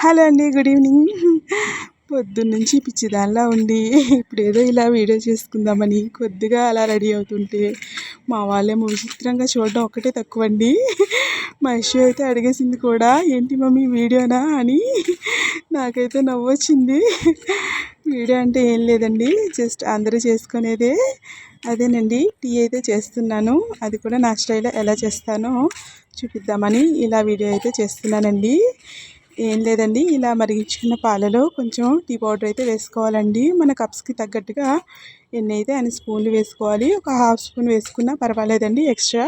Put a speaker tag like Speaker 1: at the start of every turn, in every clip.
Speaker 1: Hello అండి, good evening. పొద్దున్నుంచి పిచ్చిదానిలా ఉండి ఇప్పుడు ఏదో ఇలా వీడియో చేసుకుందామని కొద్దిగా అలా రెడీ అవుతుంటే మా వాళ్ళేమో విచిత్రంగా చూడడం ఒక్కటే తక్కువ అండి. మా ఇష్యూ అయితే అడిగేసింది కూడా, ఏంటి మమ్మీ వీడియోనా అని. నాకైతే నవ్వొచ్చింది. వీడియో అంటే ఏం లేదండి, జస్ట్ అందరూ చేసుకునేదే. అదేనండి, టీ అయితే చేస్తున్నాను. అది కూడా నా స్టైల్లో ఎలా చేస్తానో చూపిద్దామని ఇలా వీడియో అయితే చేస్తున్నానండి. ఏం లేదండి, ఇలా మరిగించుకున్న పాలలో కొంచెం టీ పౌడర్ అయితే వేసుకోవాలండి. మన కప్స్కి తగ్గట్టుగా ఎన్ని అయితే అన్ని స్పూన్లు వేసుకోవాలి. ఒక హాఫ్ స్పూన్ వేసుకున్నా పర్వాలేదండి ఎక్స్ట్రా.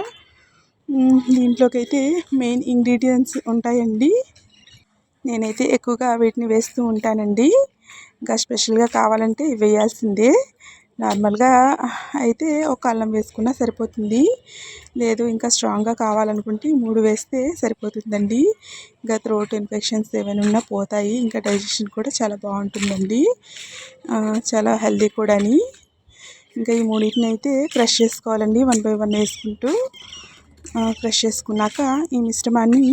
Speaker 1: దీంట్లోకి అయితే మెయిన్ ఇంగ్రీడియంట్స్ ఉంటాయండి. నేనైతే ఎక్కువగా వీటిని వేస్తూ ఉంటానండి. ఇంకా స్పెషల్గా కావాలంటే వేయాల్సిందే. నార్మల్గా అయితే ఒక అల్లం వేసుకున్నా సరిపోతుంది. లేదు ఇంకా స్ట్రాంగ్గా కావాలనుకుంటే 3 వేస్తే సరిపోతుందండి. ఇంకా థ్రోట్ ఇన్ఫెక్షన్స్ ఏమైనా ఉన్నా పోతాయి. ఇంకా డైజెషన్ కూడా చాలా బాగుంటుందండి, చాలా హెల్దీ కూడా. ఇంకా ఈ మూడింటిని అయితే క్రష్ చేసుకోవాలండి, 1 బై 1 వేసుకుంటూ. క్రష్ చేసుకున్నాక ఈ మిశ్రమాన్ని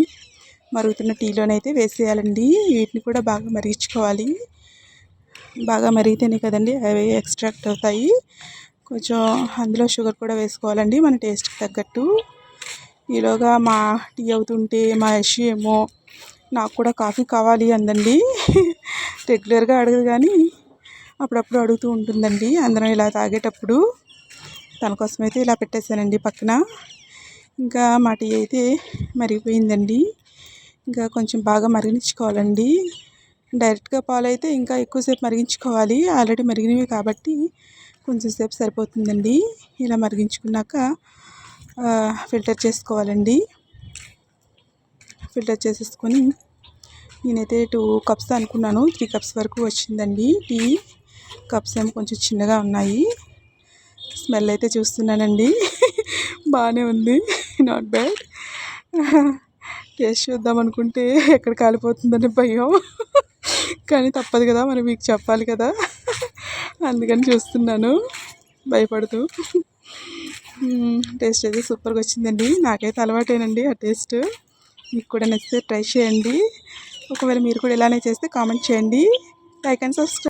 Speaker 1: మరుగుతున్న టీలోనైతే వేసేయాలండి. వీటిని కూడా బాగా మరిగించుకోవాలి. బాగా మరిగితేనే కదండి అవి ఎక్స్ట్రాక్ట్ అవుతాయి. కొంచెం అందులో షుగర్ కూడా వేసుకోవాలండి మన టేస్ట్కి తగ్గట్టు. ఈలోగా మా టీ అవుతుంటే మా యషి ఏమో నాకు కూడా కాఫీ కావాలి అందండి. రెగ్యులర్గా అడగదు కానీ అప్పుడప్పుడు అడుగుతూ ఉంటుందండి. అందరం ఇలా తాగేటప్పుడు తన కోసం అయితే ఇలా పెట్టేశానండి పక్కన. ఇంకా మా టీ అయితే మరిగిపోయిందండి. ఇంకా కొంచెం బాగా మరిగించుకోవాలండి. డైరెక్ట్గా పాలు అయితే ఇంకా ఎక్కువసేపు మరిగించుకోవాలి. ఆల్రెడీ మరిగినవి కాబట్టి కొంచెం సేపు సరిపోతుందండి. ఇలా మరిగించుకున్నాక ఫిల్టర్ చేసుకోవాలండి. ఫిల్టర్ చేసేసుకొని నేనైతే 2 కప్స్ అనుకున్నాను, 3 కప్స్ వరకు వచ్చిందండి టీ. కప్స్ ఏమో కొంచెం చిన్నగా ఉన్నాయి. స్మెల్ అయితే చూస్తున్నానండి, బాగానే ఉంది, నాట్ బ్యాడ్. టేస్ట్ చూద్దాం అనుకుంటే ఎక్కడ కాలిపోతుందని భయం, కానీ తప్పదు కదా, మరి మీకు చెప్పాలి కదా, అందుకని చూస్తున్నాను భయపడుతూ. టేస్ట్ అయితే సూపర్గా వచ్చిందండి. నాకైతే అలవాటేనండి ఆ టేస్ట్. మీకు కూడా నచ్చితే ట్రై చేయండి. ఒకవేళ మీరు కూడా ఇలానే చేస్తే కామెంట్ చేయండి. Like and subscribe.